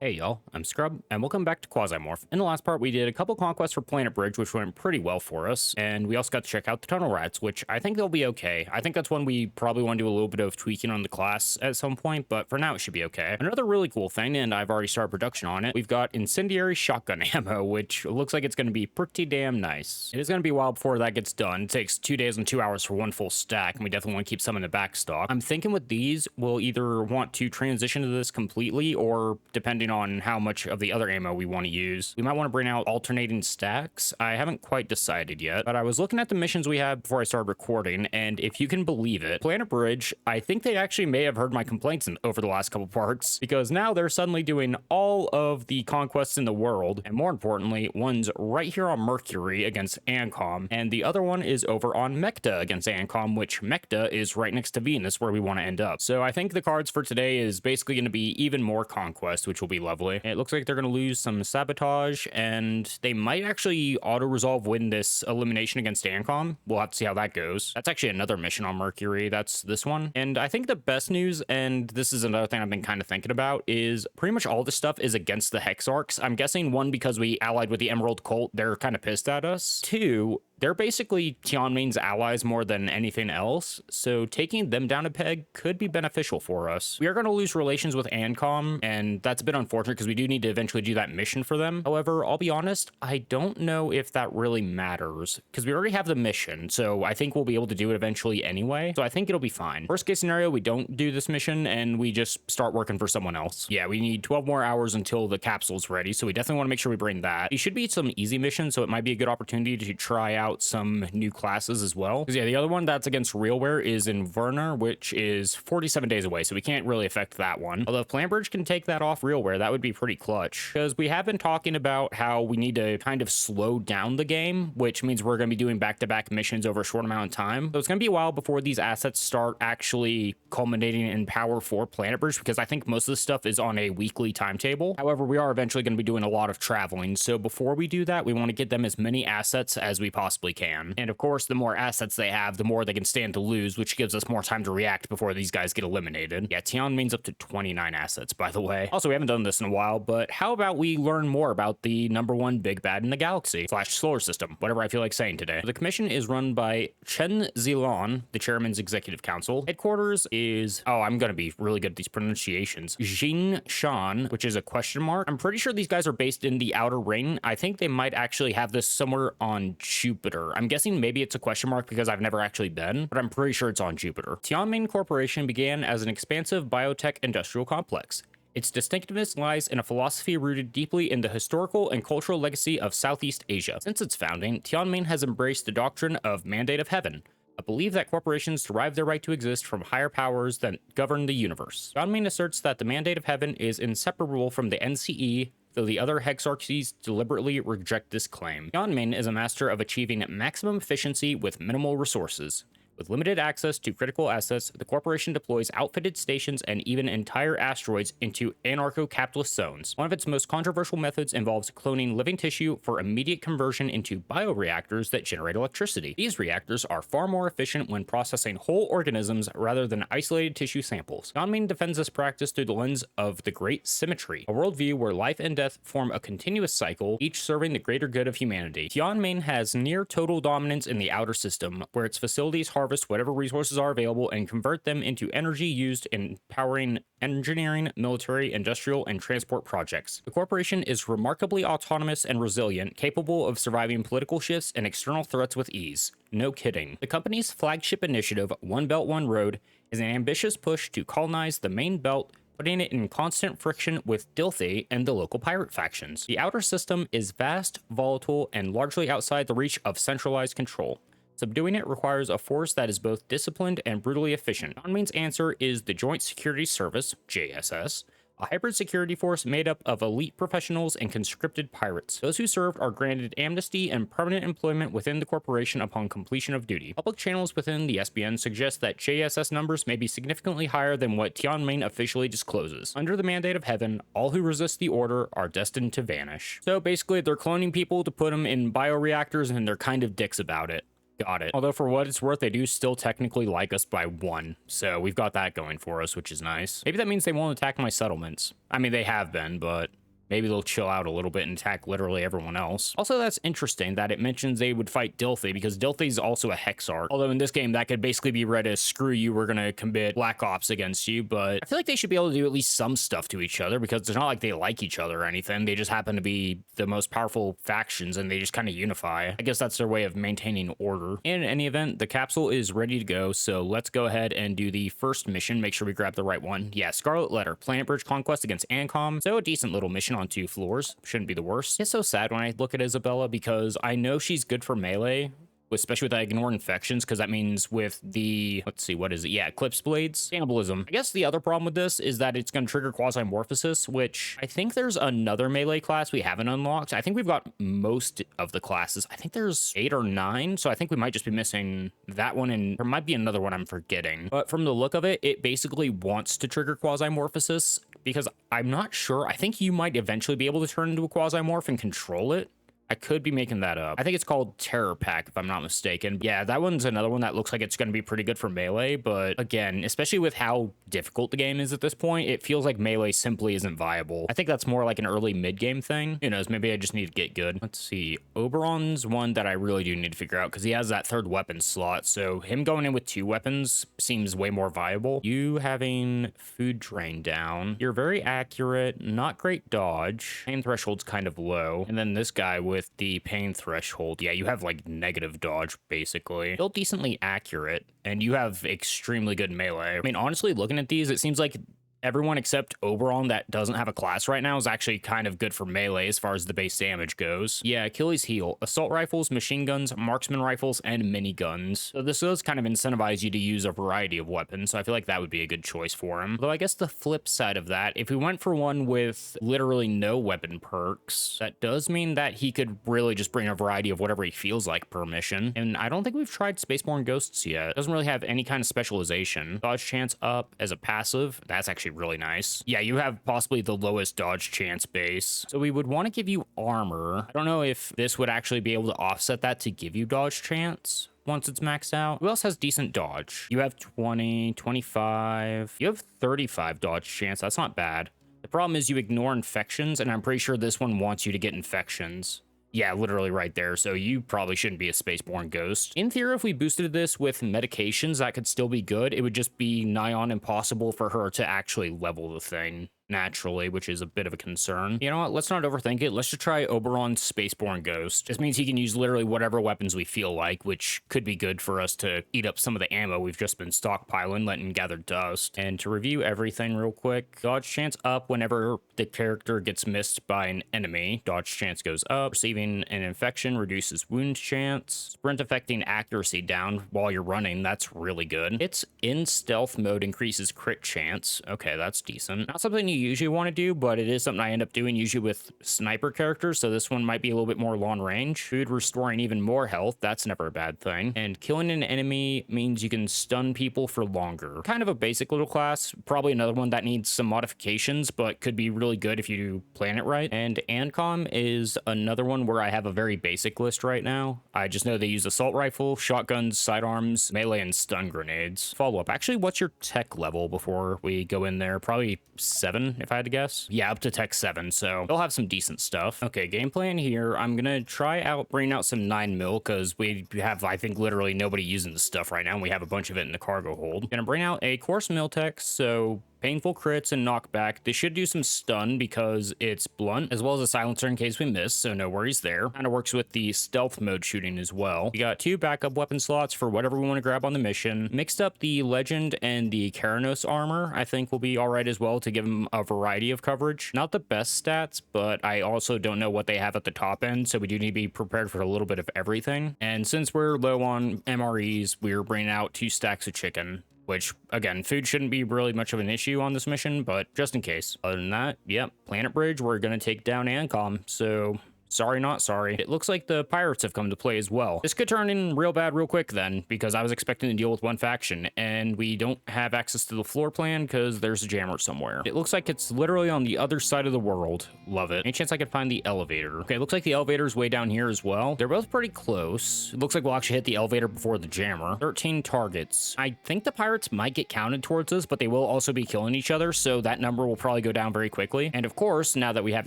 Hey y'all, I'm Scrub, and welcome back to Quasimorph. In the last part, we did a couple conquests for PlanetBridge, which went pretty well for us, and we also got to check out the Tunnel Rats, which I think they'll be okay. I think that's one we probably want to do a little bit of tweaking on the class at some point, but for now it should be okay. Another really cool thing, and I've already started production on it, we've got incendiary shotgun ammo, which looks like it's going to be pretty damn nice. It is going to be a while before that gets done. It takes 2 days and 2 hours for one full stack, and we definitely want to keep some in the back stock. I'm thinking with these, we'll either want to transition to this completely, or depending on how much of the other ammo we want to use, we might want to bring out alternating stacks. I haven't quite decided yet, but I was looking at the missions we had before I started recording, and if you can believe it, PlanetBridge, I think they actually may have heard my complaints over the last couple parts, because now they're suddenly doing all of the conquests in the world, and more importantly, one's right here on Mercury against Ancom, and the other one is over on Mecta against Ancom, which Mecta is right next to Venus, where we want to end up. So I think the cards for today is basically going to be even more conquest, which will be lovely. It looks like they're going to lose some sabotage, and they might actually auto-resolve win this elimination against Ancom. We'll have to see how that goes. That's actually another mission on Mercury. That's this one. And I think the best news, and this is another thing I've been kind of thinking about, is pretty much all this stuff is against the Hexarchs. I'm guessing, one, because we allied with the Emerald Cult, they're kind of pissed at us. Two, they're basically Tianmin's allies more than anything else, so taking them down a peg could be beneficial for us. We are going to lose relations with Ancom, and that's a bit unfortunate because we do need to eventually do that mission for them. However, I'll be honest, I don't know if that really matters, because we already have the mission, so I think we'll be able to do it eventually anyway, so I think it'll be fine. Worst case scenario, we don't do this mission, and we just start working for someone else. Yeah, we need 12 more hours until the capsule's ready, so we definitely want to make sure we bring that. These should be some easy missions, so it might be a good opportunity to try out some new classes as well. Because yeah, the other one that's against Realware is Inferno, which is 47 days away, so we can't really affect that one. Although if PlanetBridge can take that off Realware, that would be pretty clutch. Because we have been talking about how we need to kind of slow down the game, which means we're going to be doing back-to-back missions over a short amount of time. So it's going to be a while before these assets start actually culminating in power for PlanetBridge, because I think most of this stuff is on a weekly timetable. However, we are eventually going to be doing a lot of traveling, so before we do that, we want to get them as many assets as we possibly can. And of course, the more assets they have, the more they can stand to lose, which gives us more time to react before these guys get eliminated. Yeah, Tianmin's up to 29 assets, by the way. Also, we haven't done this in a while, but how about we learn more about the #1 big bad in the galaxy / solar system, whatever I feel like saying today. The commission is run by Chen Zilong, the chairman's executive council. Headquarters is, oh, I'm gonna be really good at these pronunciations, Jin Shan, which is a question mark. I'm pretty sure these guys are based in the Outer Ring. I think they might actually have this somewhere on Jupiter. I'm guessing maybe it's a question mark because I've never actually been, but I'm pretty sure it's on Jupiter. Tianmin Corporation began as an expansive biotech industrial complex. Its distinctiveness lies in a philosophy rooted deeply in the historical and cultural legacy of Southeast Asia. Since its founding, Tianmin has embraced the doctrine of mandate of heaven, a belief that corporations derive their right to exist from higher powers that govern the universe. Tianmin asserts that the mandate of heaven is inseparable from the NCE, though the other hexarchies deliberately reject this claim. Tianmin is a master of achieving maximum efficiency with minimal resources. With limited access to critical assets, the corporation deploys outfitted stations and even entire asteroids into anarcho-capitalist zones. One of its most controversial methods involves cloning living tissue for immediate conversion into bioreactors that generate electricity. These reactors are far more efficient when processing whole organisms rather than isolated tissue samples. Tianmin defends this practice through the lens of the Great Symmetry, a worldview where life and death form a continuous cycle, each serving the greater good of humanity. Tianmin has near total dominance in the outer system, where its facilities harvest whatever resources are available and convert them into energy used in powering engineering, military, industrial, and transport projects. The corporation is remarkably autonomous and resilient, capable of surviving political shifts and external threats with ease. No kidding. The company's flagship initiative, One Belt, One Road, is an ambitious push to colonize the main belt, putting it in constant friction with Dilthy and the local pirate factions. The outer system is vast, volatile, and largely outside the reach of centralized control. Subduing it requires a force that is both disciplined and brutally efficient. Tianmin's answer is the Joint Security Service, JSS, a hybrid security force made up of elite professionals and conscripted pirates. Those who served are granted amnesty and permanent employment within the corporation upon completion of duty. Public channels within the SBN suggest that JSS numbers may be significantly higher than what Tianmin officially discloses. Under the mandate of heaven, all who resist the order are destined to vanish. So basically, they're cloning people to put them in bioreactors, and they're kind of dicks about it. Got it. Although for what it's worth, they do still technically like us by 1. So we've got that going for us, which is nice. Maybe that means they won't attack my settlements. I mean, they have been, but maybe they'll chill out a little bit and attack literally everyone else. Also, that's interesting that it mentions they would fight Dilthy, because Dilthy is also a Hexarch. Although in this game, that could basically be read as, screw you, we're gonna commit Black Ops against you. But I feel like they should be able to do at least some stuff to each other, because it's not like they like each other or anything. They just happen to be the most powerful factions, and they just kind of unify. I guess that's their way of maintaining order. In any event, the capsule is ready to go, so let's go ahead and do the first mission. Make sure we grab the right one. Yeah, Scarlet Letter, PlanetBridge conquest against Ancom. So a decent little mission on 2 floors. Shouldn't be the worst. It's so sad when I look at Isabella, because I know she's good for melee, especially with that ignore infections, because that means with the, let's see, what is it? Yeah, Eclipse Blades. Cannibalism. I guess the other problem with this is that it's going to trigger Quasimorphosis, which I think there's another melee class we haven't unlocked. I think we've got most of the classes. I think there's 8 or 9, so I think we might just be missing that one, and there might be another one I'm forgetting. But from the look of it, it basically wants to trigger Quasimorphosis, because I'm not sure. I think you might eventually be able to turn into a Quasimorph and control it. I could be making that up. I think it's called Terror Pack, if I'm not mistaken. Yeah, that one's another one that looks like it's going to be pretty good for melee, but again, especially with how difficult the game is at this point, it feels like melee simply isn't viable. I think that's more like an early mid-game thing. Who knows, maybe I just need to get good. Let's see. Oberon's one that I really do need to figure out, because he has that 3rd weapon slot, so him going in with 2 weapons seems way more viable. You having food drain down. You're very accurate, not great dodge. Pain threshold's kind of low. And then this guy with the pain threshold, yeah, you have like negative dodge basically. Still decently accurate, and you have extremely good melee. I mean, honestly, looking at these, it seems like everyone except Oberon that doesn't have a class right now is actually kind of good for melee as far as the base damage goes. Yeah, Achilles heel, assault rifles, machine guns, marksman rifles, and miniguns. So this does kind of incentivize you to use a variety of weapons, so I feel like that would be a good choice for him. Though I guess the flip side of that, if we went for one with literally no weapon perks, that does mean that he could really just bring a variety of whatever he feels like per mission. And I don't think we've tried Spaceborn Ghosts yet. It doesn't really have any kind of specialization. Dodge chance up as a passive, that's actually really nice. Yeah, you have possibly the lowest dodge chance base. So we would want to give you armor. I don't know if this would actually be able to offset that to give you dodge chance once it's maxed out. Who else has decent dodge? You have 20, 25. You have 35 dodge chance. That's not bad. The problem is you ignore infections, and I'm pretty sure this one wants you to get infections. Yeah, literally right there. So you probably shouldn't be a Spaceborn Ghost. In theory, if we boosted this with medications, that could still be good. It would just be nigh on impossible for her to actually level the thing naturally, which is a bit of a concern. You know what? Let's not overthink it. Let's just try Oberon's Spaceborn Ghost. This means he can use literally whatever weapons we feel like, which could be good for us to eat up some of the ammo we've just been stockpiling, letting gather dust. And to review everything real quick, dodge chance up whenever the character gets missed by an enemy. Dodge chance goes up. Receiving an infection reduces wound chance. Sprint affecting accuracy down while you're running. That's really good. It's in stealth mode increases crit chance. Okay, that's decent. Not something you usually want to do, but it is something I end up doing usually with sniper characters, so this one might be a little bit more long range. Food restoring even more health, that's never a bad thing. And killing an enemy means you can stun people for longer. Kind of a basic little class, probably another one that needs some modifications, but could be really good if you plan it right. And Ancom is another one where I have a very basic list right now. I just know they use assault rifle, shotguns, sidearms, melee, and stun grenades. Follow up, actually, what's your tech level before we go in there? Probably 7, if I had to guess. Yeah, up to tech 7, so they'll have some decent stuff. Okay, game plan here. I'm gonna try out bringing out some 9mm, because we have, I think, literally nobody using the stuff right now, and we have a bunch of it in the cargo hold. Gonna bring out a coarse Miltech, so painful crits and knockback. They should do some stun because it's blunt, as well as a silencer in case we miss, so no worries there. Kind of works with the stealth mode shooting as well. We got 2 backup weapon slots for whatever we want to grab on the mission. Mixed up the Legend and the Keranos armor, I think will be alright as well to give them a variety of coverage. Not the best stats, but I also don't know what they have at the top end, so we do need to be prepared for a little bit of everything. And since we're low on MREs, we're bringing out 2 stacks of chicken, which, again, food shouldn't be really much of an issue on this mission, but just in case. Other than that, yep, PlanetBridge, we're going to take down Ancom, so sorry, not sorry. It looks like the pirates have come to play as well. This could turn in real bad real quick then, because I was expecting to deal with one faction, and and we don't have access to the floor plan because there's a jammer somewhere. It looks like it's literally on the other side of the world. Love it. Any chance I could find the elevator? Okay, looks like the elevator's way down here as well. They're both pretty close. It looks like we'll actually hit the elevator before the jammer. 13 targets. I think the pirates might get counted towards us, but they will also be killing each other, so that number will probably go down very quickly. And of course, now that we have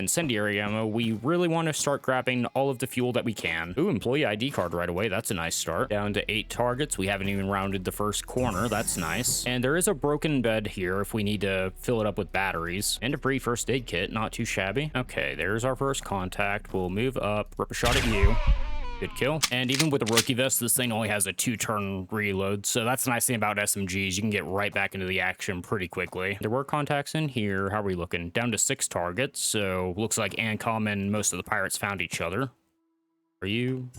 incendiary ammo, we really want to start grabbing all of the fuel that we can. Ooh, employee ID card right away. That's a nice start. Down to 8 targets. We haven't even rounded the first corner. That's nice. And there is a broken bed here if we need to fill it up with batteries. And a free first aid kit. Not too shabby. Okay, there's our first contact. We'll move up, rip a shot at you. Good kill. And even with a rookie vest, this thing only has a 2-turn reload. So that's the nice thing about SMGs. You can get right back into the action pretty quickly. There were contacts in here. How are we looking? Down to 6 targets. So looks like Ancom and most of the pirates found each other. Are you?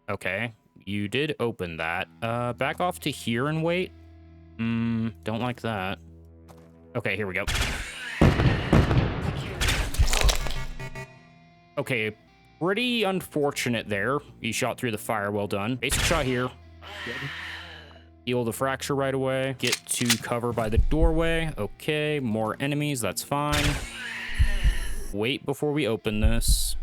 Okay. You did open that. Back off to here and wait. Don't like that. Okay, here we go. Okay, pretty unfortunate there. You shot through the fire, well done. Basic shot here. Heal the fracture right away. Get to cover by the doorway. Okay, more enemies, that's fine. Wait before we open this.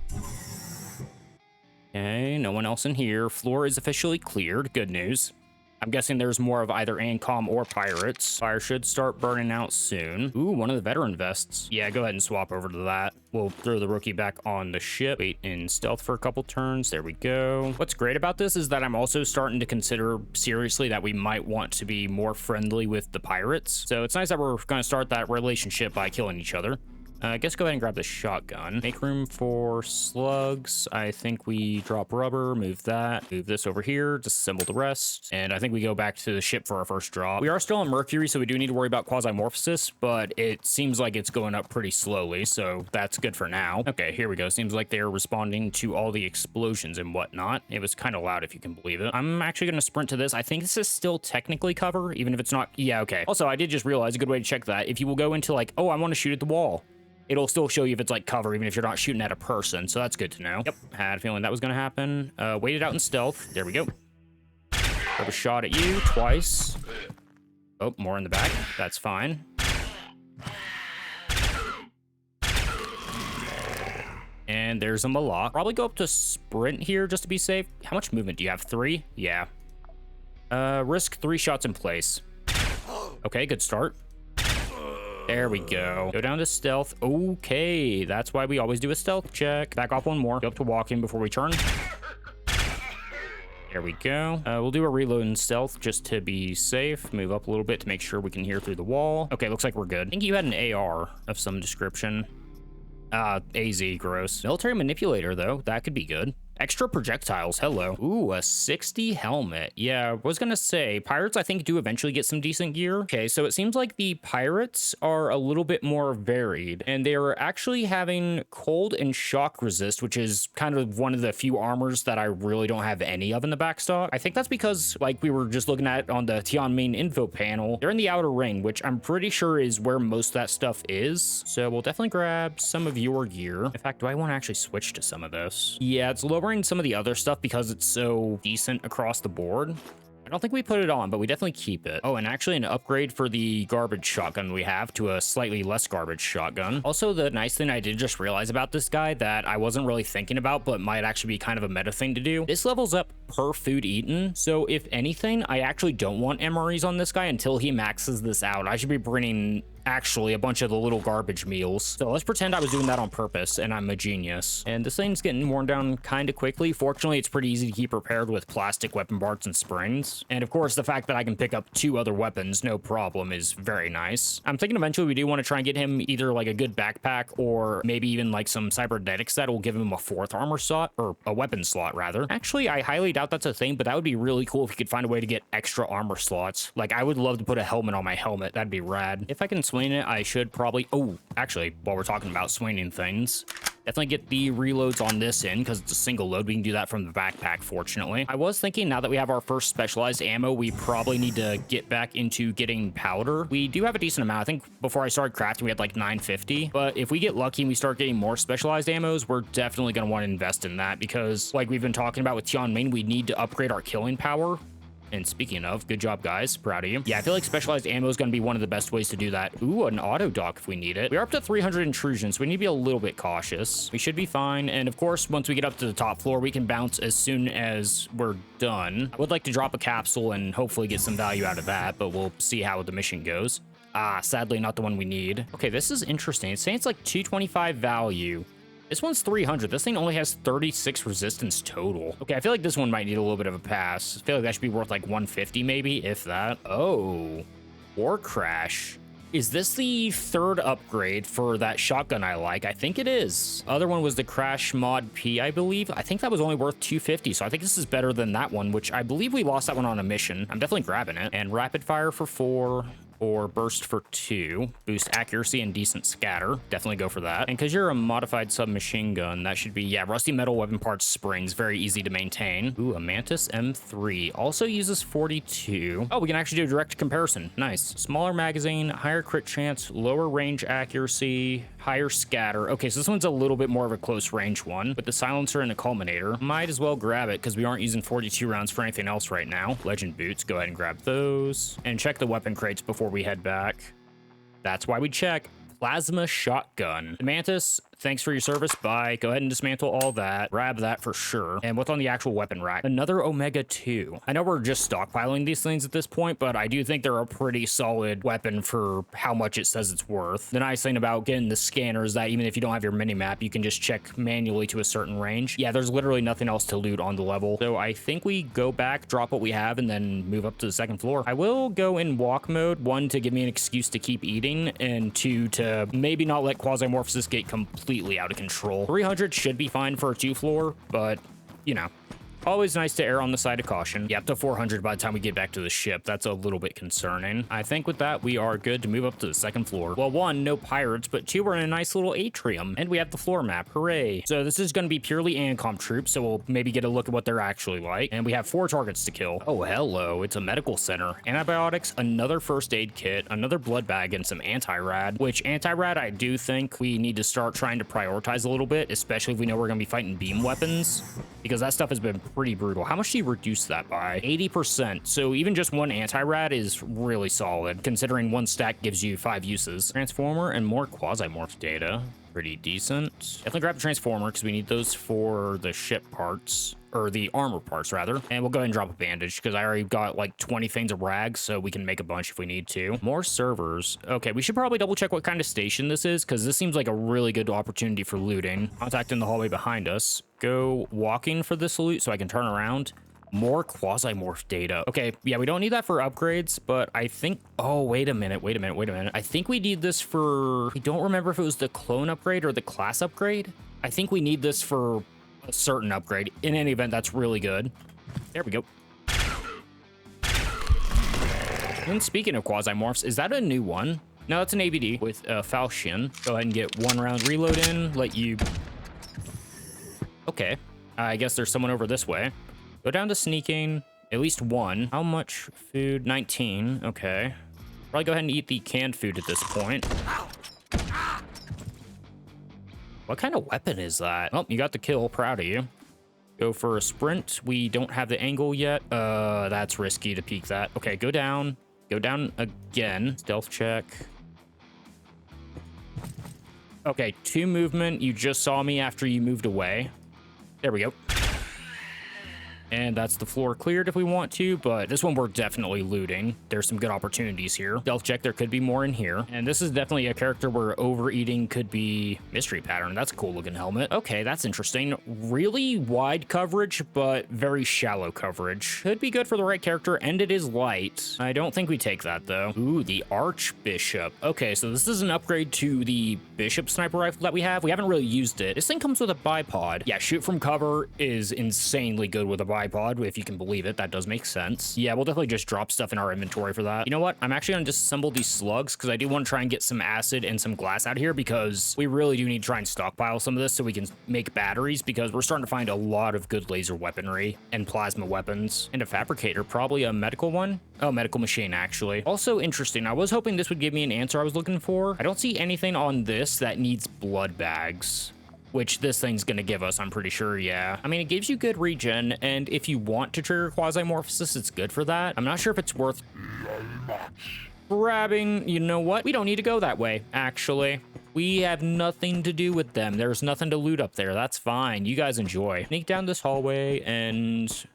Okay, no one else in here. Floor is officially cleared, good news. I'm guessing there's more of either Ancom or pirates. Fire should start burning out soon. Ooh, one of the veteran vests. Yeah, go ahead and swap over to that. We'll throw the rookie back on the ship. Wait in stealth for a couple turns. There we go. What's great about this is that I'm also starting to consider seriously that we might want to be more friendly with the pirates. So it's nice that we're going to start that relationship by killing each other. I guess go ahead and grab the shotgun. Make room for slugs. I think we drop rubber, move that, move this over here, disassemble the rest. And I think we go back to the ship for our first drop. We are still on Mercury, so we do need to worry about Quasimorphosis, but it seems like it's going up pretty slowly, so that's good for now. Okay, here we go. Seems like they're responding to all the explosions and whatnot. It was kind of loud, if you can believe it. I'm actually going to sprint to this. I think this is still technically cover, even if it's not. Yeah, okay. Also, I did just realize a good way to check that. If you will go into like, oh, I want to shoot at the wall, it'll still show you if it's like cover, even if you're not shooting at a person. So that's good to know. Yep, had a feeling that was going to happen. Waited out in stealth. There we go. Grab a shot at you twice. Oh, more in the back. That's fine. And there's a Malak. Probably go up to sprint here just to be safe. How much movement do you have? 3? Yeah. Risk 3 shots in place. Okay, good start. There we go. Go down to stealth. Okay, that's why we always do a stealth check. Back off one more. Go up to walking before we turn. There we go. We'll do a reload in stealth just to be safe. Move up a little bit to make sure we can hear through the wall. Okay, looks like we're good. I think you had an AR of some description. AZ, gross. Military manipulator, though. That could be good. Extra projectiles, hello. Ooh, a 60 helmet. Yeah, I was gonna say, pirates I think do eventually get some decent gear. Okay, so it seems like the pirates are a little bit more varied, and they're actually having cold and shock resist, which is kind of one of the few armors that I really don't have any of in the backstock. I think that's because, like we were just looking at on the Tianmin info panel, they're in the outer ring, which I'm pretty sure is where most of that stuff is. So we'll definitely grab some of your gear. In fact, do I want to actually switch to some of this? Yeah, it's lowering some of the other stuff because it's so decent across the board. I don't think we put it on, but we definitely keep it. Oh, and actually an upgrade for the garbage shotgun we have to a slightly less garbage shotgun. Also, the nice thing I did just realize about this guy that I wasn't really thinking about, but might actually be kind of a meta thing to do. This levels up per food eaten. So if anything, I actually don't want MREs on this guy until he maxes this out. I should be bringing actually a bunch of the little garbage meals. So let's pretend I was doing that on purpose and I'm a genius. And this thing's getting worn down kind of quickly. Fortunately, it's pretty easy to keep repaired with plastic weapon parts and springs. And of course, the fact that I can pick up 2 other weapons, no problem, is very nice. I'm thinking eventually we do want to try and get him either like a good backpack or maybe even like some cybernetics that will give him a 4th armor slot, or a weapon slot rather. Actually, I highly doubt that's a thing, but that would be really cool if you could find a way to get extra armor slots. Like, I would love to put a helmet on my helmet. That'd be rad. If I can swing it, I should probably... Oh, actually, while we're talking about swinging things, definitely get the reloads on this end because it's a single load. We can do that from the backpack, fortunately. I was thinking now that we have our first specialized ammo, we probably need to get back into getting powder. We do have a decent amount. I think before I started crafting, we had like 950. But if we get lucky and we start getting more specialized ammos, we're definitely going to want to invest in that because, like we've been talking about with Tianmin, we need to upgrade our killing power. And speaking of, good job, guys. Proud of you. Yeah, I feel like specialized ammo is going to be one of the best ways to do that. Ooh, an auto dock if we need it. We are up to 300 intrusions, so we need to be a little bit cautious. We should be fine. And of course, once we get up to the top floor, we can bounce as soon as we're done. I would like to drop a capsule and hopefully get some value out of that, but we'll see how the mission goes. Ah, sadly, not the one we need. Okay, this is interesting. It's saying it's like 225 value. This one's 300. This thing only has 36 resistance total. Okay, I feel like this one might need a little bit of a pass. I feel like that should be worth like 150 maybe, if that. Oh, War Crash. Is this the third upgrade for that shotgun I like? I think it is. Other one was the Crash Mod P, I believe. I think that was only worth 250, so I think this is better than that one, which I believe we lost that one on a mission. I'm definitely grabbing it. And Rapid Fire for 4. Or burst for 2. Boost accuracy and decent scatter. Definitely go for that. And because you're a modified submachine gun, that should be, yeah, rusty metal weapon parts springs. Very easy to maintain. Ooh, a Mantis M3. Also uses 42. Oh, we can actually do a direct comparison. Nice. Smaller magazine, higher crit chance, lower range accuracy, higher scatter. Okay, so this one's a little bit more of a close range one. With the silencer and the culminator. Might as well grab it because we aren't using 42 rounds for anything else right now. Legend boots. Go ahead and grab those. And check the weapon crates before we head back. That's why we check. Plasma shotgun. The Mantis, thanks for your service. Bye. Go ahead and dismantle all that. Grab that for sure. And what's on the actual weapon rack? Another Omega 2. I know we're just stockpiling these things at this point, but I do think they're a pretty solid weapon for how much it says it's worth. The nice thing about getting the scanner is that even if you don't have your mini-map, you can just check manually to a certain range. Yeah, there's literally nothing else to loot on the level. So I think we go back, drop what we have, and then move up to the second floor. I will go in walk mode, 1, to give me an excuse to keep eating, and 2, to maybe not let Quasimorphs just get completely out of control. 300 should be fine for a 2-floor, but, you know, always nice to err on the side of caution. Yeah, up to 400 by the time we get back to the ship. That's a little bit concerning. I think with that, we are good to move up to the second floor. Well, 1, no pirates, but 2, we're in a nice little atrium, and we have the floor map. Hooray. So this is going to be purely ANCOM troops, so we'll maybe get a look at what they're actually like. And we have 4 targets to kill. Oh, hello. It's a medical center. Antibiotics, another first aid kit, another blood bag, and some anti-rad, which anti-rad I do think we need to start trying to prioritize a little bit, especially if we know we're going to be fighting beam weapons, because that stuff has been pretty brutal. How much do you reduce that by? 80%. So even just 1 anti-rad is really solid, considering 1 stack gives you 5 uses. Transformer and more Quasimorph data. Pretty decent. Definitely grab a transformer because we need those for the ship parts. Or the armor parts, rather. And we'll go ahead and drop a bandage because I already got like 20 things of rags, so we can make a bunch if we need to. More servers. Okay, we should probably double check what kind of station this is because this seems like a really good opportunity for looting. Contact in the hallway behind us. Go walking for this loot so I can turn around. More Quasimorph data. Okay, yeah, we don't need that for upgrades, but I think... Oh, wait a minute. I think we need this for... I don't remember if it was the clone upgrade or the class upgrade. I think we need this for a certain upgrade. In any event, that's really good. There we go. And speaking of Quasimorphs, is that a new one? No, that's an ABD with Falchion. Go ahead and get 1 round reload in. Let you... Okay. I guess there's someone over this way. Go down to sneaking. At least 1. How much food? 19. Okay. Probably go ahead and eat the canned food at this point. What kind of weapon is that? Oh, you got the kill. Proud of you. Go for a sprint. We don't have the angle yet. That's risky to peek that. Okay, go down. Go down again. Stealth check. Okay, 2 movement. You just saw me after you moved away. There we go. And that's the floor cleared if we want to, but this one we're definitely looting. There's some good opportunities here. Stealth check, there could be more in here. And this is definitely a character where overeating could be mystery pattern. That's a cool looking helmet. Okay, that's interesting. Really wide coverage, but very shallow coverage. Could be good for the right character, and it is light. I don't think we take that though. Ooh, the Archbishop. Okay, so this is an upgrade to the Bishop sniper rifle that we have. We haven't really used it. This thing comes with a bipod. Yeah, shoot from cover is insanely good with a bipod, if you can believe it. That does make sense. Yeah, we'll definitely just drop stuff in our inventory for that. You know what? I'm actually going to disassemble these slugs because I do want to try and get some acid and some glass out of here because we really do need to try and stockpile some of this so we can make batteries because we're starting to find a lot of good laser weaponry and plasma weapons. And a fabricator, probably a medical one. Oh, medical machine, actually. Also interesting. I was hoping this would give me an answer I was looking for. I don't see anything on this that needs blood bags. which this thing's gonna give us, I'm pretty sure, yeah. I mean, it gives you good regen, and if you want to trigger Quasimorphosis, it's good for that. I'm not sure if it's worth grabbing. You know what? We don't need to go that way, actually. We have nothing to do with them. There's nothing to loot up there. That's fine. You guys enjoy. Sneak down this hallway and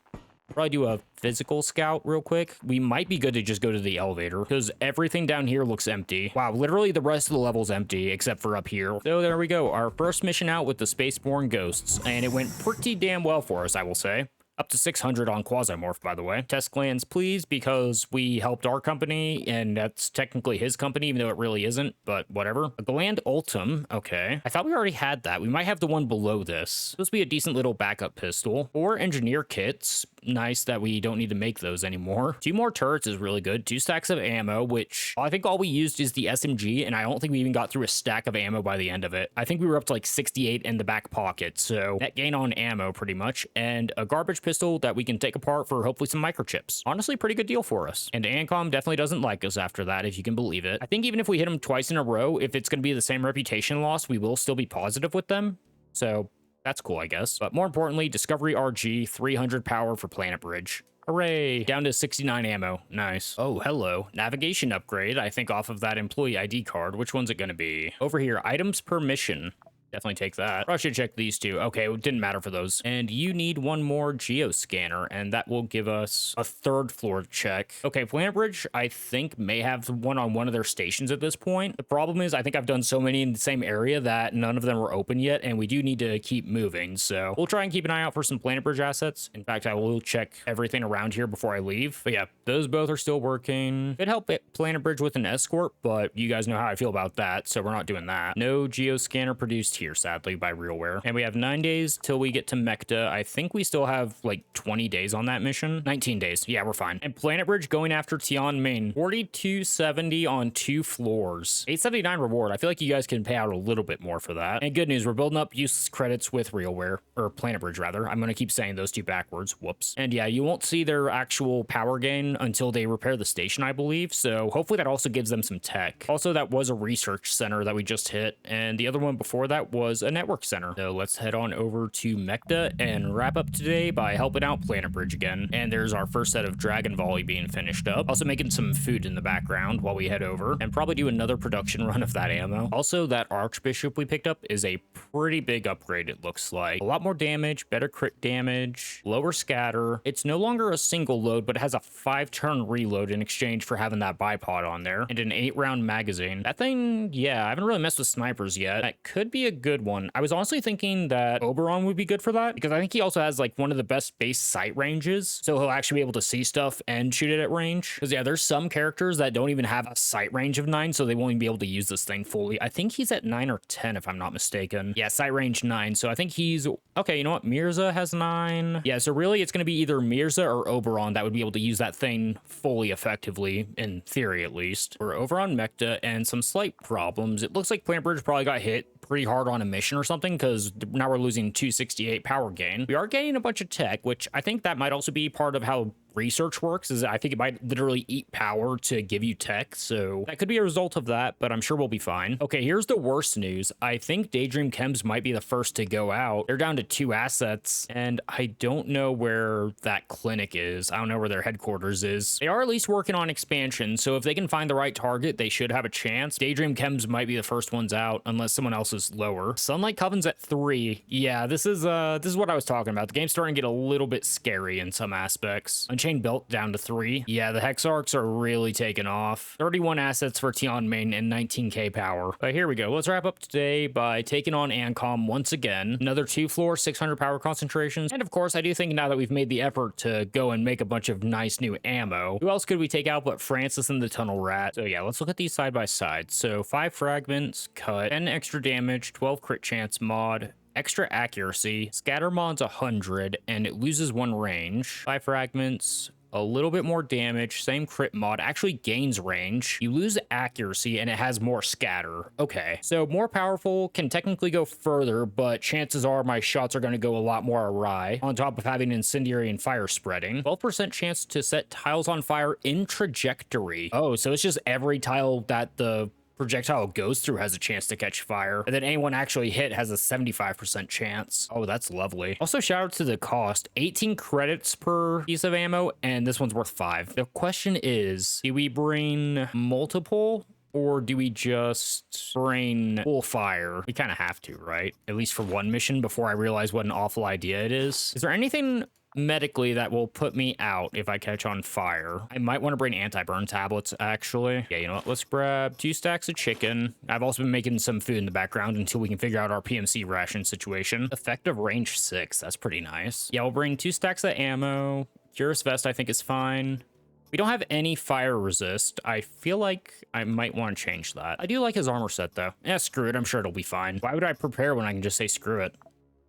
probably do a physical scout real quick. We might be good to just go to the elevator because everything down here looks empty. Wow, literally the rest of the level's empty except for up here. So there we go. Our first mission out with the Spaceborn Ghosts, and it went pretty damn well for us, I will say. Up to 600 on Quasimorph, by the way. Test glands, please, because we helped our company, and that's technically his company, even though it really isn't, but whatever. A gland ultim, okay. I thought we already had that. We might have the one below this. Supposed to be a decent little backup pistol. 4 engineer kits. Nice that we don't need to make those anymore. 2 more turrets is really good. 2 stacks of ammo, which I think all we used is the SMG, and I don't think we even got through a stack of ammo by the end of it. I think we were up to like 68 in the back pocket, so net gain on ammo pretty much, and a garbage pistol that we can take apart for hopefully some microchips. Honestly, pretty good deal for us. And Ancom definitely doesn't like us after that, if you can believe it. I think even if we hit them twice in a row, if it's going to be the same reputation loss, we will still be positive with them. So that's cool, I guess. But more importantly, Discovery RG, 300 power for PlanetBridge. Hooray! Down to 69 ammo. Nice. Oh, hello. Navigation upgrade, I think off of that employee ID card. Which one's it going to be? Over here, items per mission. Definitely take that. Probably should check these 2. Okay, it didn't matter for those. And you need 1 more geoscanner, and that will give us a 3rd floor check. Okay, PlanetBridge, I think, may have one on one of their stations at this point. The problem is, I think I've done so many in the same area that none of them are open yet, and we do need to keep moving. So we'll try and keep an eye out for some PlanetBridge assets. In fact, I will check everything around here before I leave. But yeah, those both are still working. Could help PlanetBridge with an escort, but you guys know how I feel about that, so we're not doing that. No geoscanner produced here, sadly, by RealWare. And we have 9 days till we get to Mechta. I think we still have like 20 days on that mission. 19 days. Yeah, we're fine. And PlanetBridge going after Tianmin. 4270 on 2 floors. 879 reward. I feel like you guys can pay out a little bit more for that. And good news, we're building up use credits with RealWare, or PlanetBridge rather. I'm going to keep saying those 2 backwards. Whoops. And yeah, you won't see their actual power gain until they repair the station, I believe. So hopefully that also gives them some tech. Also, that was a research center that we just hit. And the other one before that was a network center. So let's head on over to Mechta and wrap up today by helping out PlanetBridge again. And there's our first set of Dragon Volley being finished up. Also making some food in the background while we head over, and probably do another production run of that ammo. Also, that Archbishop we picked up is a pretty big upgrade, it looks like. A lot more damage, better crit damage, lower scatter. It's no longer a single load, but it has a 5-turn reload in exchange for having that bipod on there, and an 8-round magazine. That thing, yeah, I haven't really messed with snipers yet. That could be a good one. I was honestly thinking that Oberon would be good for that, because I think he also has like one of the best base sight ranges, so he'll actually be able to see stuff and shoot it at range. Because yeah, there's some characters that don't even have a sight range of 9, so they won't even be able to use this thing fully. I think he's at 9 or 10 if I'm not mistaken. Yeah, sight range 9, so I think he's okay. You know what, Mirza has 9. Yeah, so really it's going to be either Mirza or Oberon that would be able to use that thing fully effectively, in theory at least. We're over on Mechta and some slight problems. It looks like PlanetBridge probably got hit pretty hard on a mission or something, because now we're losing 268 power gain. We are gaining a bunch of tech, which I think that might also be part of how research works, is I think it might literally eat power to give you tech, so that could be a result of that, but I'm sure we'll be fine. Okay, here's the worst news. I think Daydream Chems might be the first to go out. They're down to 2 assets, and I don't know where that clinic is. I don't know where their headquarters is. They are at least working on expansion, so if they can find the right target, they should have a chance. Daydream Chems might be the first ones out, unless someone else is lower. Sunlight Coven's at 3. Yeah, this is what I was talking about. The game's starting to get a little bit scary in some aspects. Unchained Belt down to 3. Yeah, the Hex Arcs are really taking off. 31 assets for Tianmin and 19k power. But here we go. Let's wrap up today by taking on Ancom once again. Another 2 floor, 600 power concentrations. And of course, I do think now that we've made the effort to go and make a bunch of nice new ammo, who else could we take out but Francis and the Tunnel Rat? So yeah, let's look at these side by side. So 5 fragments, cut, 10 extra damage, 12 crit chance mod, extra accuracy, scatter mod's 100, and it loses 1 range. 5 fragments, a little bit more damage, same crit mod, actually gains range. You lose accuracy and it has more scatter. Okay, so more powerful, can technically go further, but chances are my shots are going to go a lot more awry, on top of having incendiary and fire spreading. 12% chance to set tiles on fire in trajectory. Oh, so it's just every tile that the projectile it goes through has a chance to catch fire. And then anyone actually hit has a 75% chance. Oh, that's lovely. Also, shout out to the cost. 18 credits per piece of ammo, and this one's worth 5. The question is, do we bring multiple? Or do we just bring full fire? We kind of have to, right? At least for one mission before I realize what an awful idea it is. Is there anything medically that will put me out if I catch on fire? I might want to bring anti-burn tablets, actually. Yeah, you know what? Let's grab 2 stacks of chicken. I've also been making some food in the background until we can figure out our PMC ration situation. Effective range 6. That's pretty nice. Yeah, we'll bring 2 stacks of ammo. Curious vest, I think, is fine. We don't have any fire resist. I feel like I might want to change that. I do like his armor set, though. Yeah, screw it. I'm sure it'll be fine. Why would I prepare when I can just say screw it?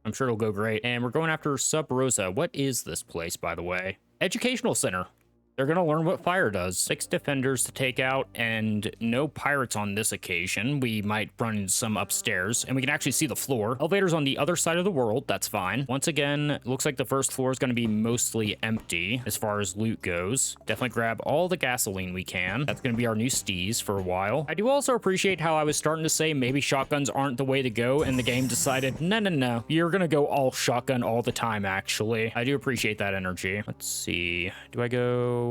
I'm sure it'll go great. And we're going after Sub Rosa. What is this place, by the way? Educational Center. They're going to learn what fire does. 6 defenders to take out and no pirates on this occasion. We might run into some upstairs and we can actually see the floor. Elevators on the other side of the world. That's fine. Once again, looks like the first floor is going to be mostly empty as far as loot goes. Definitely grab all the gasoline we can. That's going to be our new steez for a while. I do also appreciate how I was starting to say maybe shotguns aren't the way to go and the game decided, no, you're going to go all shotgun all the time, actually. I do appreciate that energy. Let's see. Do I go...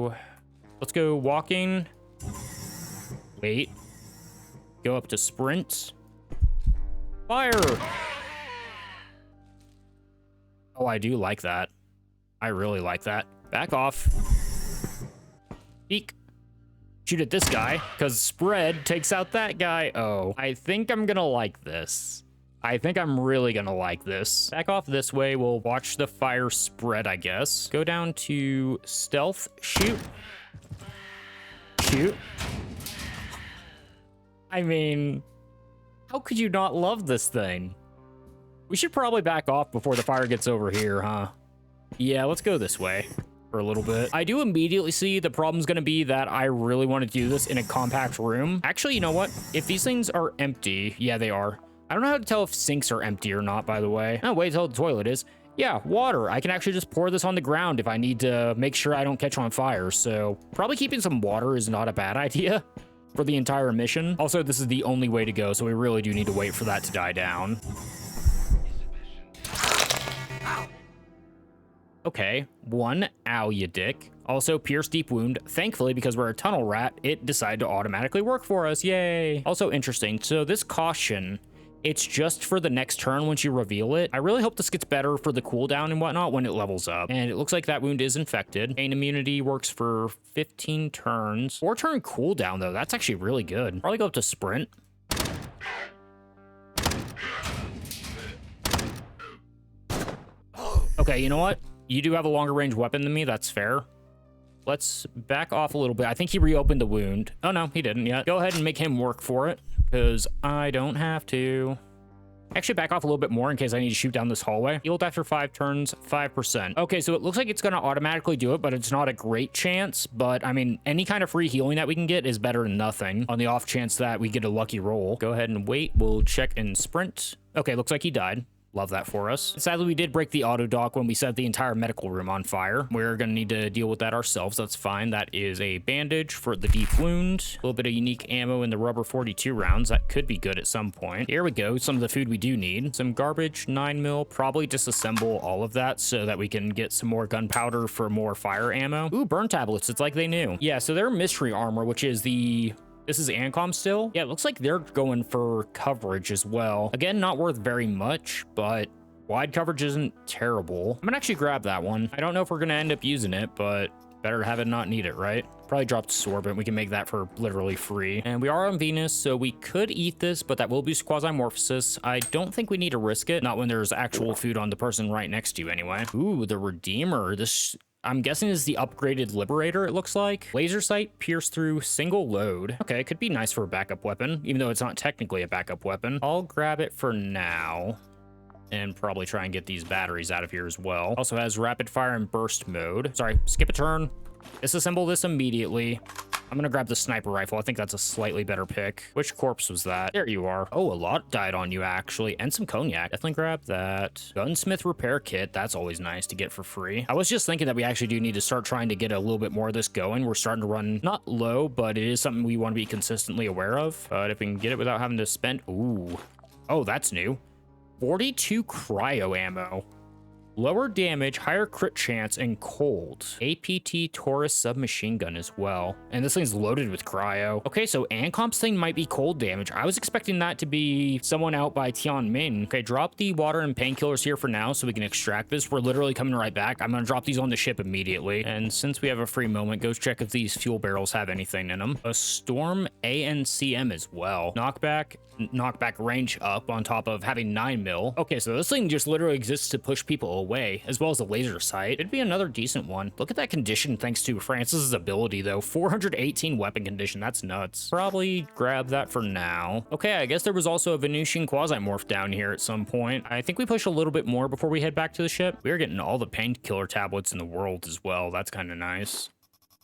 Let's go walking. Wait. Go up to sprint. Fire! Oh, I do like that. I really like that. Back off. Peek. Shoot at this guy, because spread takes out that guy. Oh, I think I'm gonna like this. I think I'm really gonna like this. Back off this way. We'll watch the fire spread, I guess. Go down to stealth. Shoot. Shoot. I mean, how could you not love this thing? We should probably back off before the fire gets over here, huh? Yeah, let's go this way for a little bit. I do immediately see the problem's gonna be that I really want to do this in a compact room. Actually, you know what? If these things are empty, yeah, they are. I don't know how to tell if sinks are empty or not, by the way. Oh, wait till the toilet is. Yeah, water. I can actually just pour this on the ground if I need to make sure I don't catch on fire. So probably keeping some water is not a bad idea for the entire mission. Also, this is the only way to go, so we really do need to wait for that to die down. Okay, 1. Ow, you dick. Also, pierce deep wound. Thankfully, because we're a tunnel rat, it decided to automatically work for us. Yay. Also interesting. So this caution, it's just for the next turn once you reveal it. I really hope this gets better for the cooldown and whatnot when it levels up. And it looks like that wound is infected. Pain immunity works for 15 turns. 4-turn cooldown, though. That's actually really good. Probably go up to sprint. Okay, you know what? You do have a longer range weapon than me. That's fair. Let's back off a little bit. I think he reopened the wound. Oh, no, he didn't yet. Go ahead and make him work for it, because I don't have to. Actually, back off a little bit more in case I need to shoot down this hallway. Healed after 5 turns, 5%. Okay, so it looks like it's going to automatically do it, but it's not a great chance. But, I mean, any kind of free healing that we can get is better than nothing on the off chance that we get a lucky roll. Go ahead and wait. We'll check and sprint. Okay, looks like he died. Love that for us. Sadly, we did break the auto dock when we set the entire medical room on fire. We're gonna need to deal with that ourselves. That's fine. That is a bandage for the deep wound. A little bit of unique ammo in the rubber 42 rounds. That could be good at some point. Here we go. Some of the food we do need. Some garbage, 9mm. Probably disassemble all of that so that we can get some more gunpowder for more fire ammo. Ooh, burn tablets. It's like they knew. Yeah, so their mystery armor, which is the... This is Ancom still? Yeah, it looks like they're going for coverage as well. Again, not worth very much, but wide coverage isn't terrible. I'm gonna actually grab that one. I don't know if we're gonna end up using it, but better to have it not need it, right? Probably dropped sorbent. We can make that for literally free. And we are on Venus, so we could eat this, but that will boost Quasimorphosis. I don't think we need to risk it. Not when there's actual food on the person right next to you anyway. Ooh, the Redeemer. This... I'm guessing is the upgraded Liberator, it looks like. Laser sight, pierce through, single load. Okay, it could be nice for a backup weapon, even though it's not technically a backup weapon. I'll grab it for now. And probably try and get these batteries out of here as well. Also has rapid fire and burst mode. Sorry, skip a turn. Disassemble this immediately. I'm gonna grab the sniper rifle. I think that's a slightly better pick. Which corpse was that? There you are. Oh, a lot died on you, actually. And some cognac. Definitely grab that. Gunsmith repair kit. That's always nice to get for free. I was just thinking that we actually do need to start trying to get a little bit more of this going. We're starting to run not low, but it is something we want to be consistently aware of. But if we can get it without having to spend... Ooh. Oh, that's new. 42 cryo ammo. Lower damage, higher crit chance, and cold. APT Taurus submachine gun as well. And this thing's loaded with cryo. Okay, so Ancomp's thing might be cold damage. I was expecting that to be someone out by Tianmin. Okay, drop the water and painkillers here for now so we can extract this. We're literally coming right back. I'm gonna drop these on the ship immediately. And since we have a free moment, go check if these fuel barrels have anything in them. A Storm ANCM as well. Knockback range up on top of having 9 mil. Okay, so this thing just literally exists to push people away, as well as a laser sight. It'd be another decent one. Look at that condition thanks to Francis's ability though. 418 weapon condition, that's nuts. Probably grab that for now. Okay, I guess there was also a Venusian Quasimorph down here at some point. I think we push a little bit more before we head back to the ship. We're getting all the painkiller tablets in the world as well. That's kind of nice.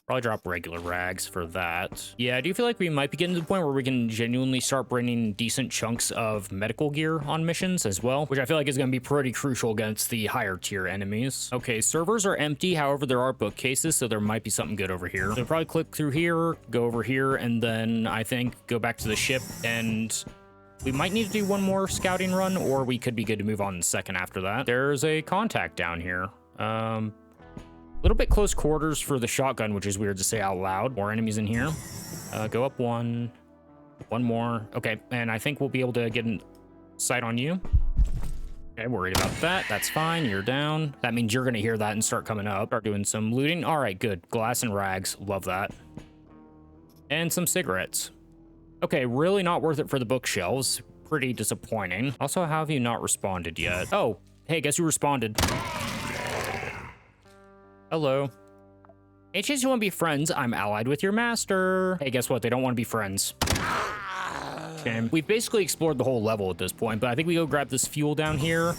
Probably drop regular rags for that. Yeah, I do feel like we might be getting to the point where we can genuinely start bringing decent chunks of medical gear on missions as well, which I feel like is going to be pretty crucial against the higher tier enemies. Okay, servers are empty. However, there are bookcases, so there might be something good over here. So probably click through here, go over here, and then I think go back to the ship, and we might need to do one more scouting run, or we could be good to move on in a second after that. There's a contact down here. A little bit close quarters for the shotgun, which is weird to say out loud. More enemies in here. Go up one more. Okay, and I think we'll be able to get a sight on you. Okay, worried about that. That's fine. You're down. That means you're going to hear that and start coming up. Start doing some looting. All right, good. Glass and rags. Love that. And some cigarettes. Okay, really not worth it for the bookshelves. Pretty disappointing. Also, how have you not responded yet? Oh, hey, guess who responded? Hello. Hey, chance you want to be friends? I'm allied with your master. Hey, guess what? They don't want to be friends. Okay. We've basically explored the whole level at this point, but I think we go grab this fuel down here,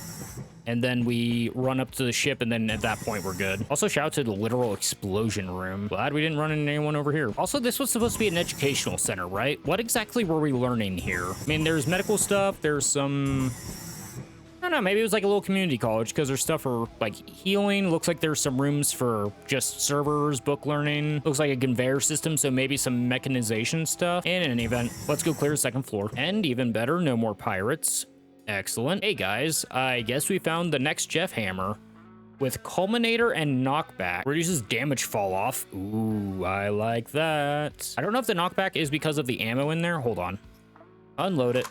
and then we run up to the ship, and then at that point, we're good. Also, shout out to the literal explosion room. Glad we didn't run into anyone over here. Also, this was supposed to be an educational center, right? What exactly were we learning here? I mean, there's medical stuff. There's some... I don't know, maybe it was like a little community college because there's stuff for like healing. Looks like there's some rooms for just servers, book learning. Looks like a conveyor system, so maybe some mechanization stuff. And in any event, let's go clear the second floor. And even better, no more pirates. Excellent. Hey guys, I guess we found the next Jeff hammer with culminator and knockback. Reduces damage fall off. Ooh, I like that. I don't know if the knockback is because of the ammo in there. Hold on. Unload it.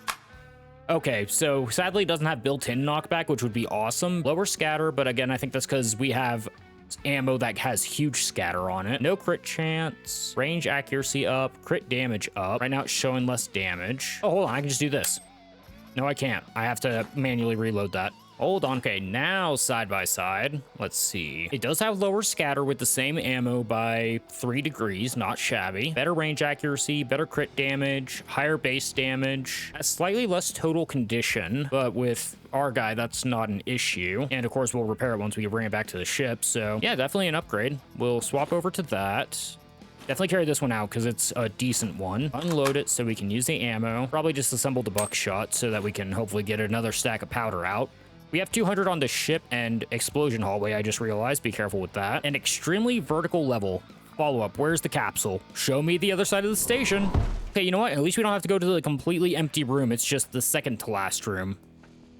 Okay, so sadly it doesn't have built-in knockback, which would be awesome. Lower scatter, but again, I think that's because we have ammo that has huge scatter on it. No crit chance. Range accuracy up. Crit damage up. Right now it's showing less damage. Oh, hold on, I can just do this. No, I can't. I have to manually reload that. Hold on. Okay, now side by side. Let's see. It does have lower scatter with the same ammo by 3 degrees. Not shabby. Better range accuracy, better crit damage, higher base damage, a slightly less total condition, but with our guy, that's not an issue. And of course, we'll repair it once we bring it back to the ship. So yeah, definitely an upgrade. We'll swap over to that. Definitely carry this one out because it's a decent one. Unload it so we can use the ammo. Probably just assemble the buckshot so that we can hopefully get another stack of powder out. We have 200 on the ship and explosion hallway, I just realized. Be careful with that. An extremely vertical level. Follow-up, where's the capsule? Show me the other side of the station. Okay, you know what? At least we don't have to go to the completely empty room. It's just the second to last room.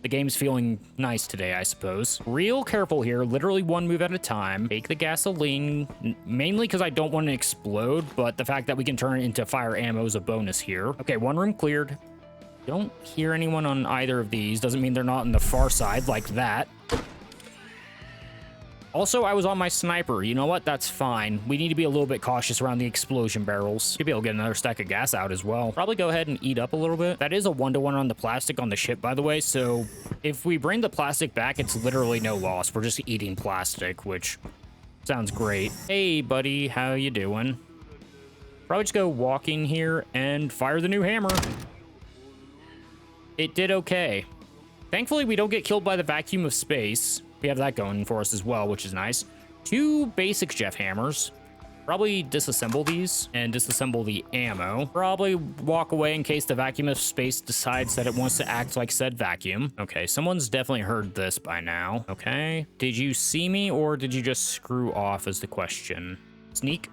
The game's feeling nice today, I suppose. Real careful here, literally one move at a time. Take the gasoline, mainly because I don't want to explode, but the fact that we can turn it into fire ammo is a bonus here. Okay, one room cleared. Don't hear anyone on either of these. Doesn't mean they're not on the far side like that. Also, I was on my sniper. You know what? That's fine. We need to be a little bit cautious around the explosion barrels. Should be able to get another stack of gas out as well. Probably go ahead and eat up a little bit. That is a 1-to-1 on the plastic on the ship, by the way. So if we bring the plastic back, it's literally no loss. We're just eating plastic, which sounds great. Hey, buddy. How you doing? Probably just go walking here and fire the new hammer. It did okay. Thankfully, we don't get killed by the vacuum of space. We have that going for us as well, which is nice. 2 basic Jeff hammers. Probably disassemble these and disassemble the ammo. Probably walk away in case the vacuum of space decides that it wants to act like said vacuum. Okay, someone's definitely heard this by now. Okay, did you see me or did you just screw off is the question. Sneak.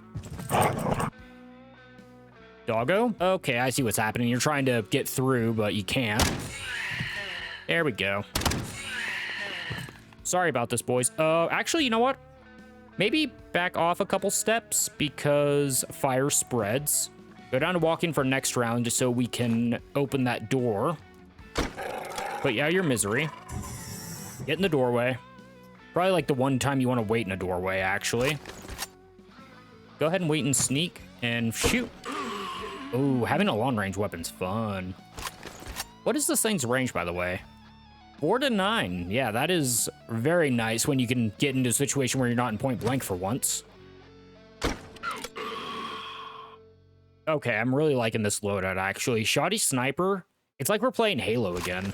Doggo? Okay, I see what's happening. You're trying to get through, but you can't. There we go. Sorry about this, boys. Actually, you know what? Maybe back off a couple steps because fire spreads. Go down to walk in for next round just so we can open that door. But yeah, your misery. Get in the doorway. Probably like the one time you want to wait in a doorway, actually. Go ahead and wait and sneak and shoot. Ooh, having a long-range weapon's fun. What is this thing's range, by the way? 4 to 9. Yeah, that is very nice when you can get into a situation where you're not in point blank for once. Okay, I'm really liking this loadout, actually. Shoddy Sniper. It's like we're playing Halo again.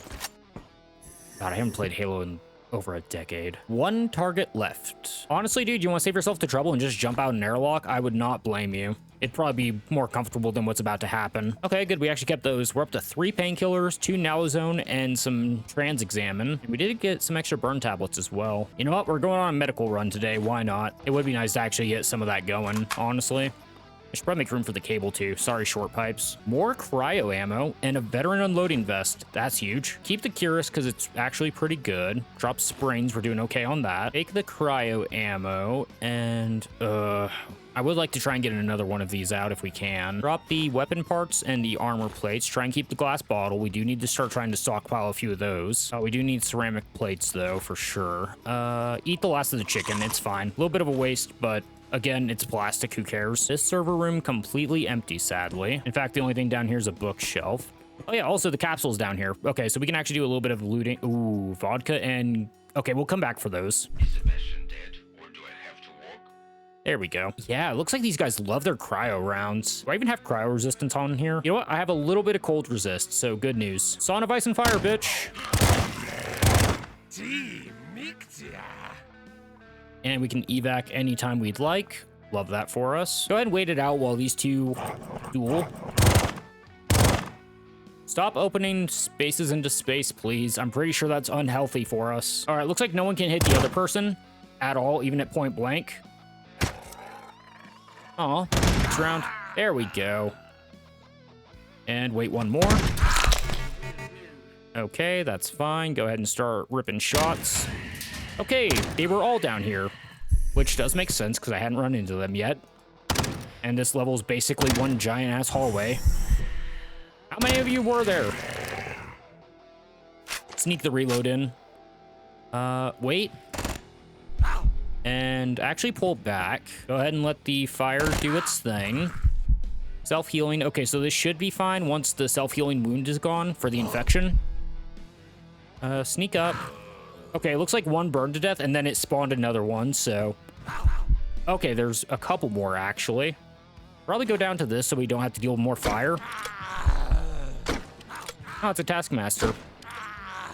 God, I haven't played Halo in over a decade. 1 target left. Honestly, dude, you want to save yourself the trouble and just jump out an airlock? I would not blame you. It'd probably be more comfortable than what's about to happen. Okay, good. We actually kept those. We're up to 3 painkillers, 2 nalozone, and some trans-examine. We did get some extra burn tablets as well. You know what? We're going on a medical run today. Why not? It would be nice to actually get some of that going, honestly. I should probably make room for the cable too. Sorry, short pipes. More cryo ammo and a veteran unloading vest. That's huge. Keep the Curus because it's actually pretty good. Drop springs. We're doing okay on that. Take the cryo ammo and I would like to try and get another one of these out if we can. Drop the weapon parts and the armor plates. Try and keep the glass bottle. We do need to start trying to stockpile a few of those. We do need ceramic plates though, for sure. Eat the last of the chicken. It's fine. A little bit of a waste, but again, it's plastic, who cares? This server room completely empty, sadly. In fact, the only thing down here is a bookshelf. Oh yeah, also the capsule's down here. Okay, so we can actually do a little bit of looting. Ooh, vodka and... Okay, we'll come back for those. Is Sebastian dead, or do I have to walk? There we go. Yeah, it looks like these guys love their cryo rounds. Do I even have cryo resistance on here? You know what? I have a little bit of cold resist, so good news. Son of ice and fire, bitch. And we can evac anytime we'd like. Love that for us. Go ahead and wait it out while these two duel. Stop opening spaces into space, please. I'm pretty sure that's unhealthy for us. All right, looks like no one can hit the other person at all, even at point blank. Oh, next round. There we go. And wait one more. Okay, that's fine. Go ahead and start ripping shots. Okay, they were all down here, which does make sense because I hadn't run into them yet. And this level is basically one giant-ass hallway. How many of you were there? Sneak the reload in. Wait. And actually pull back. Go ahead and let the fire do its thing. Self-healing. Okay, so this should be fine once the self-healing wound is gone for the infection. Sneak up. Okay, it looks like one burned to death, and then it spawned another one, so... Okay, there's a couple more, actually. Probably go down to this so we don't have to deal with more fire. Oh, it's a Taskmaster.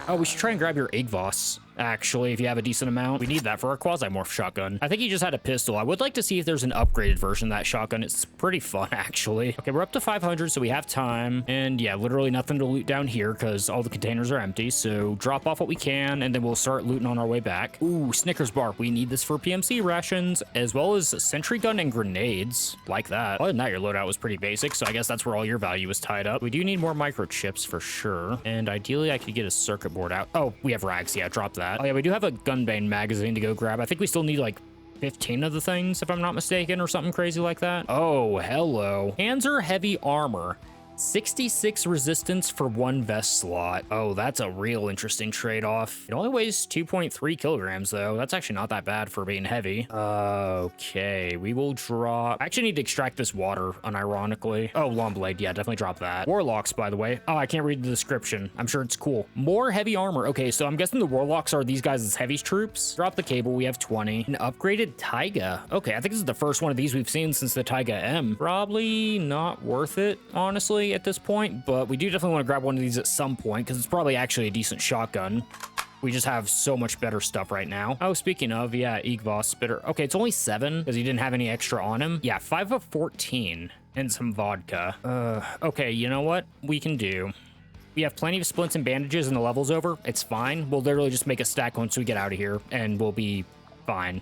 Oh, we should try and grab your Igvos, actually, if you have a decent amount. We need that for our Quasimorph shotgun. I think he just had a pistol. I would like to see if there's an upgraded version of that shotgun. It's pretty fun, actually. Okay, we're up to 500, so we have time. And yeah, literally nothing to loot down here because all the containers are empty. So drop off what we can, and then we'll start looting on our way back. Ooh, Snickers bar. We need this for PMC rations, as well as sentry gun and grenades. Like that. Other than that, your loadout was pretty basic, so I guess that's where all your value is tied up. We do need more microchips for sure. And ideally, I could get a circuit board out. Oh, we have rags. Yeah, drop that. Oh yeah, we do have a gunbane magazine to go grab. I think we still need like 15 of the things, if I'm not mistaken, or something crazy like that. Oh, hello. Panzer heavy armor. 66 resistance for 1 vest slot. Oh, that's a real interesting trade-off. It only weighs 2.3 kilograms, though. That's actually not that bad for being heavy. Okay, we will drop... I actually need to extract this water, unironically. Oh, long blade. Yeah, definitely drop that. Warlocks, by the way. Oh, I can't read the description. I'm sure it's cool. More heavy armor. Okay, so I'm guessing the Warlocks are these guys as heavy troops. Drop the cable. We have 20. An upgraded Taiga. Okay, I think this is the first one of these we've seen since the Taiga M. Probably not worth it, honestly, at this point, but we do definitely want to grab one of these at some point because it's probably actually a decent shotgun. We just have so much better stuff right now. Oh, speaking of, yeah, Igvos Spitter. Okay, it's only 7 because he didn't have any extra on him. Yeah, 5 of 14 and some vodka. Okay, you know what we can do? We have plenty of splints and bandages and the level's over. It's fine. We'll literally just make a stack once we get out of here and we'll be fine.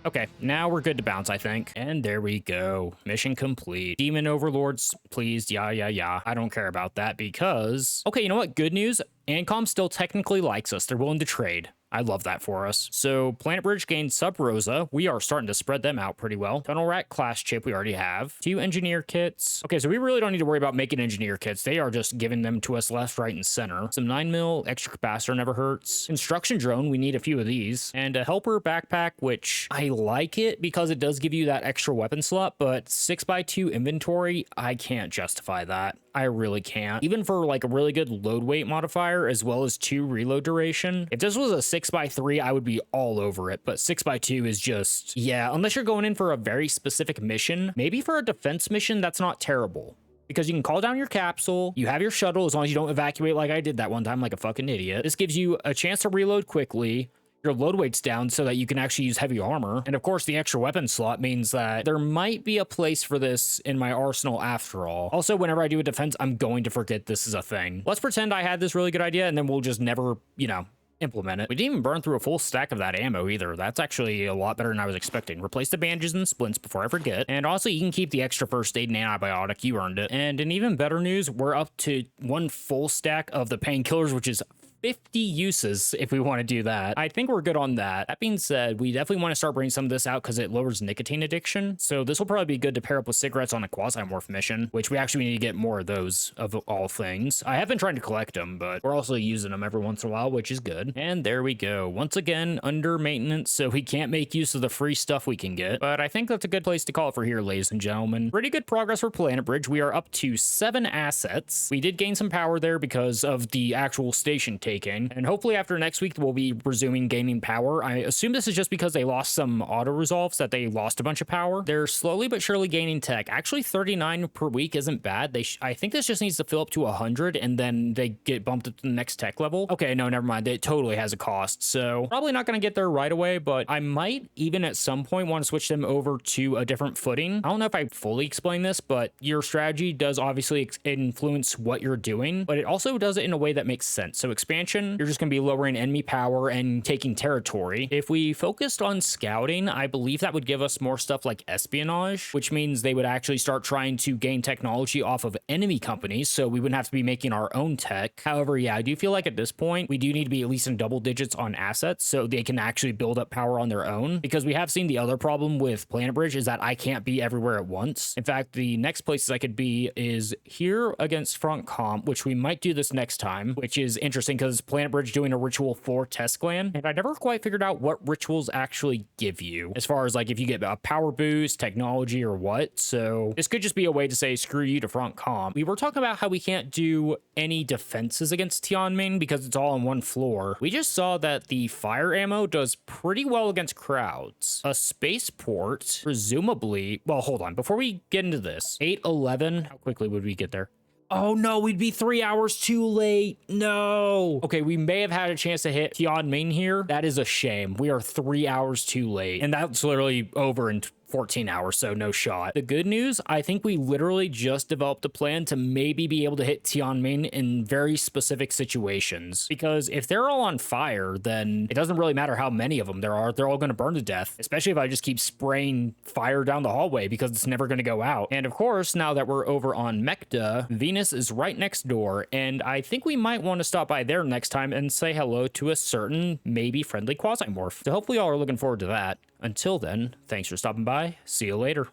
Okay, now we're good to bounce, I think. And there we go. Mission complete. Demon overlords, please. Yeah. I don't care about that because... Okay, you know what? Good news. Ancom still technically likes us. They're willing to trade. I love that for us. So PlanetBridge gained Sub Rosa. We are starting to spread them out pretty well. Tunnel Rat class chip we already have. 2 engineer kits. Okay, so we really don't need to worry about making engineer kits. They are just giving them to us left, right, and center. Some 9mm extra capacitor never hurts. Construction drone, we need a few of these. And a helper backpack, which I like it because it does give you that extra weapon slot, but 6x2 inventory, I can't justify that. I really can't. Even for like a really good load weight modifier as well as 2 reload duration. If this was a 6x3, I would be all over it. But 6x2 is just, yeah, unless you're going in for a very specific mission, maybe for a defense mission, that's not terrible. Because you can call down your capsule, you have your shuttle as long as you don't evacuate like I did that one time like a fucking idiot. This gives you a chance to reload quickly. Your load weight's down so that you can actually use heavy armor. And of course, the extra weapon slot means that there might be a place for this in my arsenal after all. Also, whenever I do a defense, I'm going to forget this is a thing. Let's pretend I had this really good idea and then we'll just never, you know, implement it. We didn't even burn through a full stack of that ammo either. That's actually a lot better than I was expecting. Replace the bandages and splints before I forget. And also, you can keep the extra first aid and antibiotic. You earned it. And in even better news, we're up to 1 full stack of the painkillers, which is 50 uses if we want to do that. I think we're good on that. That being said, we definitely want to start bringing some of this out because it lowers nicotine addiction. So this will probably be good to pair up with cigarettes on a Quasimorph mission, which we actually need to get more of those of all things. I have been trying to collect them, but we're also using them every once in a while, which is good. And there we go. Once again, under maintenance, so we can't make use of the free stuff we can get. But I think that's a good place to call it for here, ladies and gentlemen. Pretty good progress for PlanetBridge. We are up to 7 assets. We did gain some power there because of the actual station taking. And hopefully after next week, we'll be resuming gaining power. I assume this is just because they lost some auto resolves that they lost a bunch of power. They're slowly but surely gaining tech. Actually, 39 per week isn't bad. I think this just needs to fill up to 100 and then they get bumped up to the next tech level. Okay, no, never mind. It totally has a cost. So probably not going to get there right away, but I might even at some point want to switch them over to a different footing. I don't know if I fully explain this, but your strategy does obviously influence what you're doing, but it also does it in a way that makes sense. So expansion, you're just going to be lowering enemy power and taking territory. If we focused on scouting, I believe that would give us more stuff like espionage, which means they would actually start trying to gain technology off of enemy companies, so we wouldn't have to be making our own tech. However, yeah, I do feel like at this point, we do need to be at least in double digits on assets so they can actually build up power on their own, because we have seen the other problem with PlanetBridge is that I can't be everywhere at once. In fact, the next places I could be is here against Front Comp, which we might do this next time, which is interesting because PlanetBridge doing a ritual for test gland, and I never quite figured out what rituals actually give you as far as like if you get a power boost, technology, or what. So this could just be a way to say screw you to Front Comp. We were talking about how we can't do any defenses against Tianming because it's all on one floor. We just saw that the fire ammo does pretty well against crowds. A spaceport, presumably, well, hold on, before we get into this, 811, how quickly would we get there? Oh no, we'd be 3 hours too late. No. Okay, we may have had a chance to hit Tianming here. That is a shame. We are 3 hours too late. And that's literally over in 14 hours, so no shot. The good news, I think we literally just developed a plan to maybe be able to hit Tianming in very specific situations. Because if they're all on fire, then it doesn't really matter how many of them there are. They're all going to burn to death, especially if I just keep spraying fire down the hallway because it's never going to go out. And of course, now that we're over on Mekta, Venus is right next door, and I think we might want to stop by there next time and say hello to a certain, maybe friendly Quasimorph. So hopefully y'all are looking forward to that. Until then, thanks for stopping by. See you later.